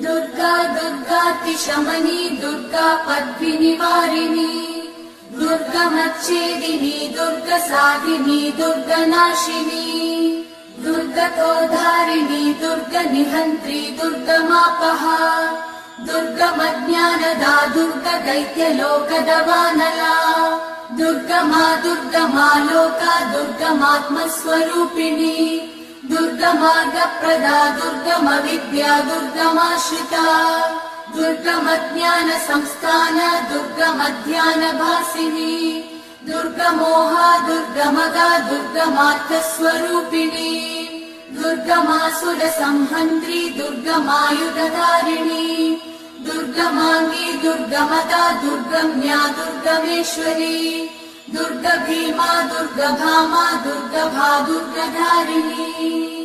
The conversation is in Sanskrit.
दुर्गा दुर्गातिशमनी दुर्गा पद्मिनिवारिणी दुर्गमच्छेदिनी दुर्गसाधिनी दुर्गनाशिनी दुर्गतोधारिणी दुर्गनिहन्त्री दुर्गमापहा दुर्गमज्ञानदा दुर्गदैत्यलोकदवानला दुर्गमा दुर्गमा लोका दुर्गमात्मस्वरूपिणी दुर्गमार्गप्रदा दुर्गमविद्या दुर्गमाश्रिता दुर्गमज्ञानसंस्थान दुर्गमध्यानभासिनी दुर्गमोहा दुर्गमगा दुर्गमार्थस्वरूपिणी दुर्गमासुरसंहन्त्री दुर्गमायुधधारिणी दुर्गमाङ्गी दुर्गमदा दुर्गम्या दुर्गमेश्वरी दुर्गभीमा दुर्गभामा दुर्गभा दुर्गधारिणी।